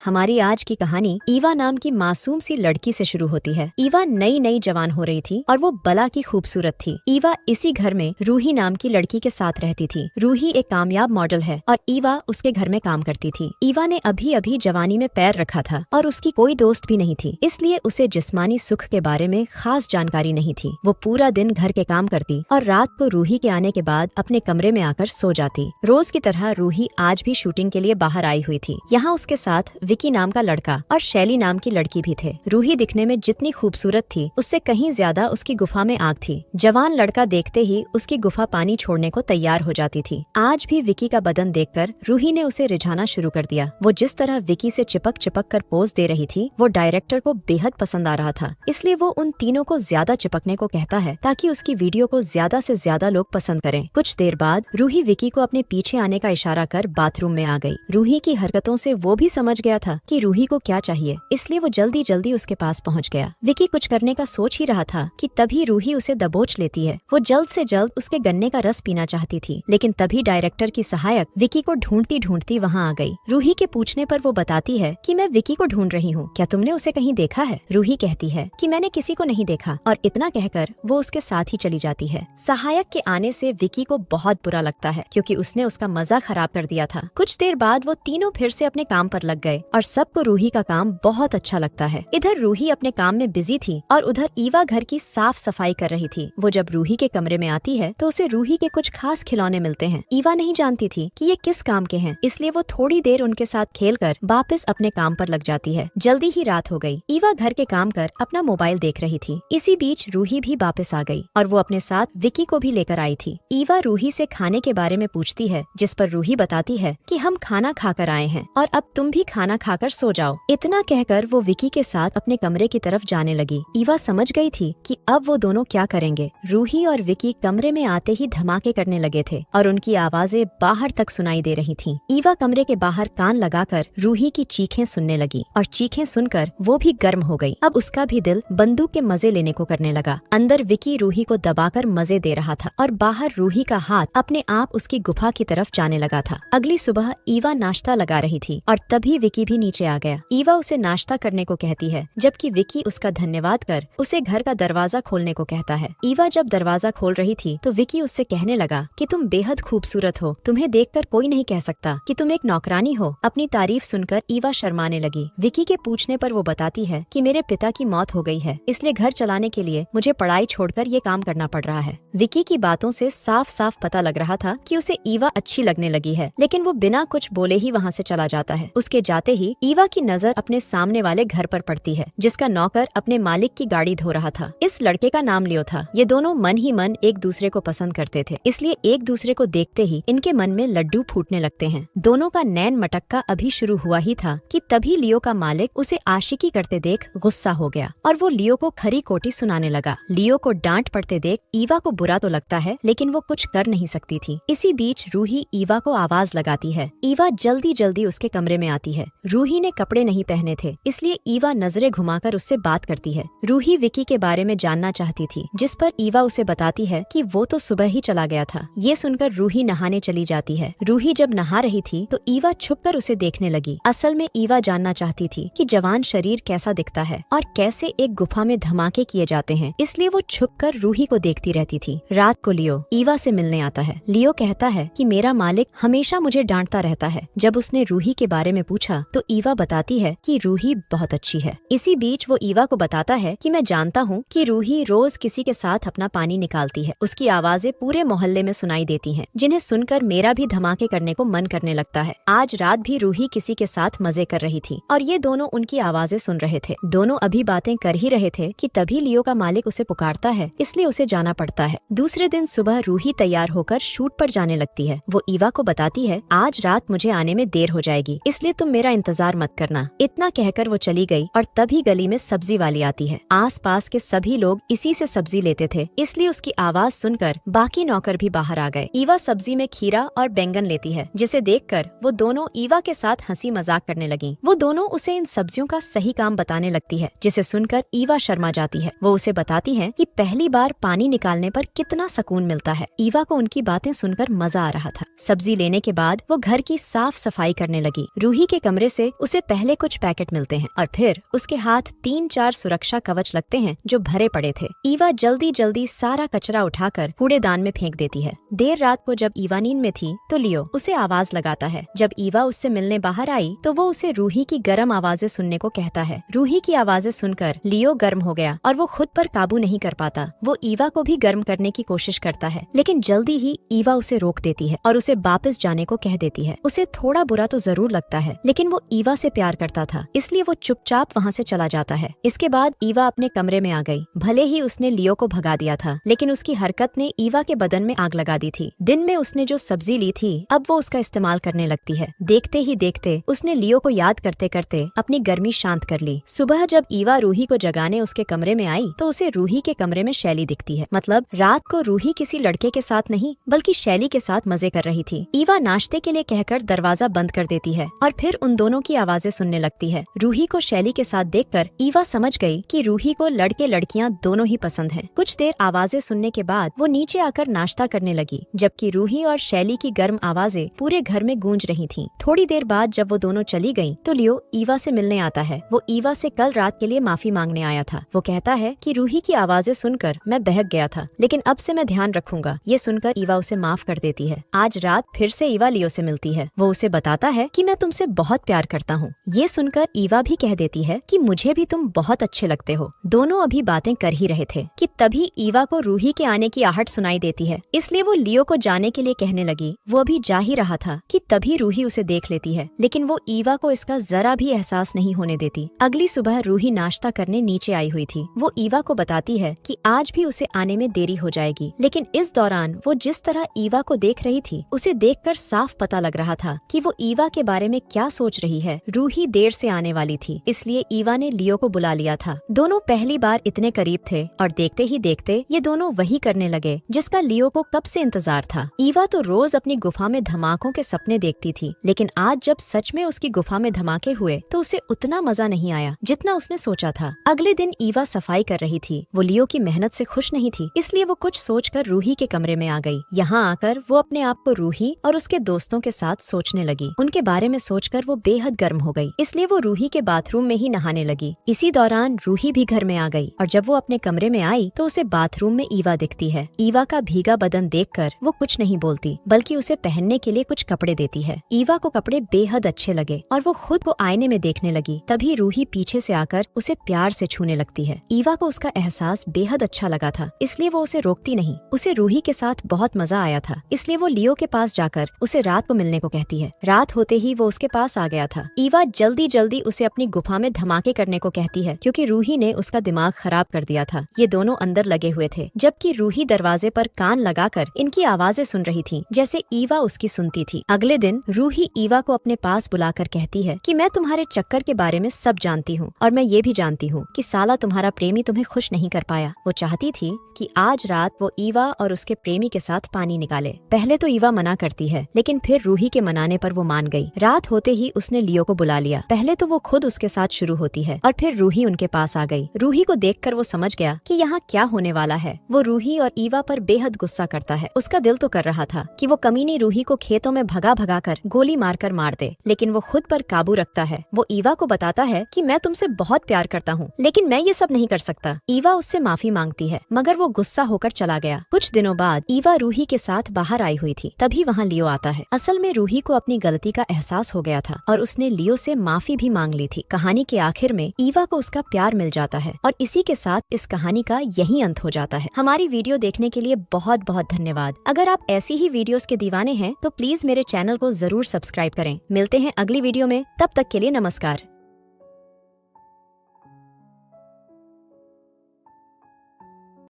हमारी आज की कहानी ईवा नाम की मासूम सी लड़की से शुरू होती है। ईवा नई नई जवान हो रही थी और वो बला की खूबसूरत थी। ईवा इसी घर में रूही नाम की लड़की के साथ रहती थी। रूही एक कामयाब मॉडल है और ईवा उसके घर में काम करती थी। ईवा ने अभी अभी जवानी में पैर रखा था और उसकी कोई दोस्त भी नहीं थी, इसलिए उसे जिस्मानी सुख के बारे में खास जानकारी नहीं थी। वो पूरा दिन घर के काम करती और रात को रूही के आने के बाद अपने कमरे में आकर सो जाती। रोज की तरह रूही आज भी शूटिंग के लिए बाहर आई हुई थी। यहाँ उसके साथ विकी नाम का लड़का और शैली नाम की लड़की भी थे। रूही दिखने में जितनी खूबसूरत थी उससे कहीं ज्यादा उसकी गुफा में आग थी। जवान लड़का देखते ही उसकी गुफा पानी छोड़ने को तैयार हो जाती थी। आज भी विकी का बदन देखकर रूही ने उसे रिझाना शुरू कर दिया। वो जिस तरह विकी से चिपक चिपक कर पोज दे रही थी वो डायरेक्टर को बेहद पसंद आ रहा था, इसलिए वो उन तीनों को ज्यादा चिपकने को कहता है ताकि उसकी वीडियो को ज्यादा से ज्यादा लोग पसंद करें। कुछ देर बाद रूही विकी को अपने पीछे आने का इशारा कर बाथरूम में आ गई। रूही की हरकतों से वो भी समझ गया था कि रूही को क्या चाहिए, इसलिए वो जल्दी जल्दी उसके पास पहुंच गया। विकी कुछ करने का सोच ही रहा था कि तभी रूही उसे दबोच लेती है। वो जल्द से जल्द उसके गन्ने का रस पीना चाहती थी, लेकिन तभी डायरेक्टर की सहायक विकी को ढूंढती ढूंढती वहाँ आ गई। रूही के पूछने पर वो बताती है कि मैं विकी को ढूंढ रही हूँ, क्या तुमने उसे कहीं देखा है? रूही कहती है कि मैंने किसी को नहीं देखा और इतना कहकर वो उसके साथ ही चली जाती है। सहायक के आने से विकी को बहुत बुरा लगता है क्योंकि उसने उसका मजा खराब कर दिया था। कुछ देर बाद वो तीनों फिर से अपने काम पर लग गए और सबको रूही का काम बहुत अच्छा लगता है। इधर रूही अपने काम में बिजी थी और उधर ईवा घर की साफ सफाई कर रही थी। वो जब रूही के कमरे में आती है तो उसे रूही के कुछ खास खिलौने मिलते हैं। ईवा नहीं जानती थी कि ये किस काम के हैं, इसलिए वो थोड़ी देर उनके साथ खेलकर वापस अपने काम पर लग जाती है। जल्दी ही रात हो गई। ईवा घर के काम कर अपना मोबाइल देख रही थी। इसी बीच रूही भी वापस आ गई और वो अपने साथ विकी को भी लेकर आई थी। ईवा रूही से खाने के बारे में पूछती है, जिस पर रूही बताती है कि हम खाना खाकर आए हैं और अब तुम भी खाना खाकर सो जाओ। इतना कहकर वो विकी के साथ अपने कमरे की तरफ जाने लगी। ईवा समझ गई थी कि अब वो दोनों क्या करेंगे। रूही और विकी कमरे में आते ही धमाके करने लगे थे और उनकी आवाजें बाहर तक सुनाई दे रही थीं। ईवा कमरे के बाहर कान लगाकर रूही की चीखें सुनने लगी और चीखें सुनकर वो भी गर्म हो गई। अब उसका भी दिल बंदूक के मजे लेने को करने लगा। अंदर विकी रूही को दबाकर मजे दे रहा था और बाहर रूही का हाथ अपने आप उसकी गुफा की तरफ जाने लगा था। अगली सुबह ईवा नाश्ता लगा रही थी और तभी विकी भी नीचे आ गया। ईवा उसे नाश्ता करने को कहती है, जबकि विकी उसका धन्यवाद कर उसे घर का दरवाजा खोलने को कहता है। ईवा जब दरवाजा खोल रही थी तो विकी उससे कहने लगा कि तुम बेहद खूबसूरत हो, तुम्हें देखकर कोई नहीं कह सकता कि तुम एक नौकरानी हो। अपनी तारीफ सुनकर ईवा शर्माने लगी। विकी के पूछने पर वो बताती है कि मेरे पिता की मौत हो गई है, इसलिए घर चलाने के लिए मुझे पढ़ाई छोड़कर ये काम करना पड़ रहा है। विकी की बातों से साफ साफ पता लग रहा था कि उसे ईवा अच्छी लगने लगी है, लेकिन वो बिना कुछ बोले ही वहाँ से चला जाता है। उसके जाते ही ईवा की नजर अपने सामने वाले घर पर पड़ती है, जिसका नौकर अपने मालिक की गाड़ी धो रहा था। इस लड़के का नाम लियो था। ये दोनों मन ही मन एक दूसरे को पसंद करते थे, इसलिए एक दूसरे को देखते ही इनके मन में लड्डू फूटने लगते हैं। दोनों का नैन मटक्का अभी शुरू हुआ ही था कि तभी लियो का मालिक उसे आशिकी करते देख गुस्सा हो गया और वो लियो को खरी खोटी सुनाने लगा। लियो को डांट पड़ते देख ईवा को बुरा तो लगता है, लेकिन वो कुछ कर नहीं सकती थी। इसी बीच रूही ईवा को आवाज लगाती है। ईवा जल्दी जल्दी उसके कमरे में आती है। रूही ने कपड़े नहीं पहने थे, इसलिए ईवा नजरें घुमाकर उससे बात करती है। रूही विकी के बारे में जानना चाहती थी, जिस पर ईवा उसे बताती है कि वो तो सुबह ही चला गया था। ये सुनकर रूही नहाने चली जाती है। रूही जब नहा रही थी तो ईवा छुपकर उसे देखने लगी। असल में ईवा जानना चाहती थी कि जवान शरीर कैसा दिखता है और कैसे एक गुफा में धमाके किए जाते हैं, इसलिए वो छुपकर रूही को देखती रहती थी। रात को लियो ईवा से मिलने आता है। लियो कहता है कि मेरा मालिक हमेशा मुझे डांटता रहता है। जब उसने रूही के बारे में पूछा तो ईवा बताती है कि रूही बहुत अच्छी है। इसी बीच वो ईवा को बताता है कि मैं जानता हूँ कि रूही रोज किसी के साथ अपना पानी निकालती है। उसकी आवाजें पूरे मोहल्ले में सुनाई देती हैं, जिन्हें सुनकर मेरा भी धमाके करने को मन करने लगता है। आज रात भी रूही किसी के साथ मजे कर रही थी और ये दोनों उनकी आवाजें सुन रहे थे। दोनों अभी बातें कर ही रहे थे कि तभी लियो का मालिक उसे पुकारता है, इसलिए उसे जाना पड़ता है। दूसरे दिन सुबह रूही तैयार होकर शूट पर जाने लगती है। वो ईवा को बताती है, आज रात मुझे आने में देर हो जाएगी, इसलिए तुम मेरा इंतजार मत करना। इतना कहकर वो चली गई और तभी गली में सब्जी वाली आती है। आस पास के सभी लोग इसी से सब्जी लेते थे, इसलिए उसकी आवाज सुनकर बाकी नौकर भी बाहर आ गए। ईवा सब्जी में खीरा और बैंगन लेती है, जिसे देखकर वो दोनों ईवा के साथ हंसी मजाक करने लगी। वो दोनों उसे इन सब्जियों का सही काम बताने लगती है, जिसे सुनकर ईवा शर्मा जाती है। वो उसे बताती है कि पहली बार पानी निकालने पर कितना सुकून मिलता है। ईवा को उनकी बातें सुनकर मजा आ रहा था। सब्जी लेने के बाद वो घर की साफ सफाई करने लगी। रूही के कमरे से उसे पहले कुछ पैकेट मिलते हैं और फिर उसके हाथ 3-4 सुरक्षा कवच लगते हैं जो भरे पड़े थे। ईवा जल्दी जल्दी सारा कचरा उठाकर कूड़ेदान में फेंक देती है। देर रात को जब ईवा नींद में थी तो लियो उसे आवाज लगाता है। जब ईवा उससे मिलने बाहर आई तो वो उसे रूही की गर्म आवाजें सुनने को कहता है। रूही की आवाजें सुनकर लियो गर्म हो गया और वो खुद पर काबू नहीं कर पाता। वो ईवा को भी गर्म करने की कोशिश करता है, लेकिन जल्दी ही ईवा उसे रोक देती है और उसे वापस जाने को कह देती है। उसे थोड़ा बुरा तो जरूर लगता है, लेकिन वो ईवा से प्यार करता था, इसलिए वो चुपचाप वहाँ से चला जाता है। इसके बाद ईवा अपने कमरे में आ गई। भले ही उसने लियो को भगा दिया था, लेकिन उसकी हरकत ने ईवा के बदन में आग लगा दी थी। दिन में उसने जो सब्जी ली थी अब वो उसका इस्तेमाल करने लगती है। देखते ही देखते उसने लियो को याद करते करते अपनी गर्मी शांत कर ली। सुबह जब ईवा रूही को जगाने उसके कमरे में आई तो उसे रूही के कमरे में शैली दिखती है। मतलब रात को रूही किसी लड़के के साथ नहीं बल्कि शैली के साथ मजे कर रही थी। ईवा नाश्ते के लिए कहकर दरवाजा बंद कर देती है और फिर उन दोनों की आवाजें सुनने लगती है। रूही को शैली के साथ देखकर ईवा समझ गई कि रूही को लड़के लड़कियां दोनों ही पसंद हैं। कुछ देर आवाजें सुनने के बाद वो नीचे आकर नाश्ता करने लगी, जबकि रूही और शैली की गर्म आवाजें पूरे घर में गूंज रही थीं। थोड़ी देर बाद जब वो दोनों चली गईं, तो लियो ईवा से मिलने आता है। वो ईवा से कल रात के लिए माफी मांगने आया था। वो कहता है कि रूही की आवाजें सुनकर मैं बहक गया था, लेकिन अब से मैं ध्यान रखूंगा। ये सुनकर ईवा उसे माफ कर देती है। आज रात फिर से ईवा लियो से मिलती है। वो उसे बताता है कि मैं तुमसे बहुत प्यार करता हूँ। ये सुनकर ईवा भी कह देती है कि मुझे भी तुम बहुत अच्छे लगते हो। दोनों अभी बातें कर ही रहे थे कि तभी ईवा को रूही के आने की आहट सुनाई देती है, इसलिए वो लियो को जाने के लिए कहने लगी। वो अभी जा ही रहा था कि तभी रूही उसे देख लेती है, लेकिन वो ईवा को इसका जरा भी एहसास नहीं होने देती। अगली सुबह रूही नाश्ता करने नीचे आई हुई थी। वो ईवा को बताती है कि आज भी उसे आने में देरी हो जाएगी, लेकिन इस दौरान वो जिस तरह ईवा को देख रही थी उसे देखकर साफ पता लग रहा था कि वो ईवा के बारे में क्या सोच रही है। रूही देर से आने वाली थी, इसलिए ईवा ने लियो को बुला लिया था। दोनों पहली बार इतने करीब थे और देखते ही देखते ये दोनों वही करने लगे जिसका लियो को कब से इंतजार था। ईवा तो रोज अपनी गुफा में धमाकों के सपने देखती थी, लेकिन आज जब सच में उसकी गुफा में धमाके हुए तो उसे उतना मजा नहीं आया जितना उसने सोचा था। अगले दिन ईवा सफाई कर रही थी। वो लियो की मेहनत से खुश नहीं थी, इसलिए वो कुछ सोचकर रूही के कमरे में आ गई। यहाँ आकर वो अपने आप को रूही और उसके दोस्तों के साथ सोचने लगी। उनके बारे में सोचकर वो बेहद गर्म हो गई, इसलिए वो रूही के बाथरूम में ही नहाने लगी। इसी दौरान रूही भी घर में आ गई और जब वो अपने कमरे में आई तो उसे बाथरूम में ईवा दिखती है। ईवा का भीगा बदन देखकर वो कुछ नहीं बोलती, बल्कि उसे पहनने के लिए कुछ कपड़े देती है। ईवा को कपड़े बेहद अच्छे लगे और वो खुद को आईने में देखने लगी। तभी रूही पीछे से आकर उसे प्यार से छूने लगती है। ईवा को उसका एहसास बेहद अच्छा लगा था, इसलिए वो उसे रोकती नहीं। उसे रूही के साथ बहुत मजा आया था, इसलिए वो लियो के पास जाकर उसे रात को मिलने को कहती है। रात होते ही वो उसके पास आ गया था। ईवा जल्दी जल्दी उसे अपनी गुफा में धमाके करने को कहती है, क्योंकि रूही ने उसका दिमाग खराब कर दिया था। ये दोनों अंदर लगे हुए थे, जबकि रूही दरवाजे पर कान लगाकर इनकी आवाजें सुन रही थी, जैसे ईवा उसकी सुनती थी। अगले दिन रूही ईवा को अपने पास बुलाकर कहती है कि मैं तुम्हारे चक्कर के बारे में सब जानती हूँ और मैं ये भी जानती हूँ कि साला तुम्हारा प्रेमी तुम्हें खुश नहीं कर पाया। वो चाहती थी कि आज रात वो ईवा और उसके प्रेमी के साथ पानी निकाले। पहले तो ईवा मना करती है, लेकिन फिर रूही के मनाने पर वो मान गई। रात होते ही उसने लियो को बुला लिया। पहले तो वो खुद उसके साथ शुरू होती है और फिर रूही उनके पास आ गई। रूही को देखकर वो समझ गया कि यहाँ क्या होने वाला है। वो रूही और ईवा पर बेहद गुस्सा करता है। उसका दिल तो कर रहा था कि वो कमीनी रूही को खेतों में भगा भगा कर गोली मारकर मार दे, लेकिन वो खुद पर काबू रखता है। वो ईवा को बताता है कि मैं तुमसे बहुत प्यार करता हूँ, लेकिन मैं ये सब नहीं कर सकता। ईवा उससे माफी मांगती है, मगर वो गुस्सा होकर चला गया। कुछ दिनों बाद ईवा रूही के साथ बाहर आई हुई थी, तभी वहाँ लियो आता है। असल में रूही को अपनी गलती का एहसास हो गया था और उसने लियो से माफी भी मांग ली थी। कहानी के आखिर में ईवा को उसका प्यार मिल जाता है और इसी के साथ इस कहानी का यही अंत हो जाता है। हमारी वीडियो देखने के लिए बहुत बहुत धन्यवाद। अगर आप ऐसी ही वीडियोस के दीवाने हैं तो प्लीज मेरे चैनल को जरूर सब्सक्राइब करें। मिलते हैं अगली वीडियो में, तब तक के लिए नमस्कार।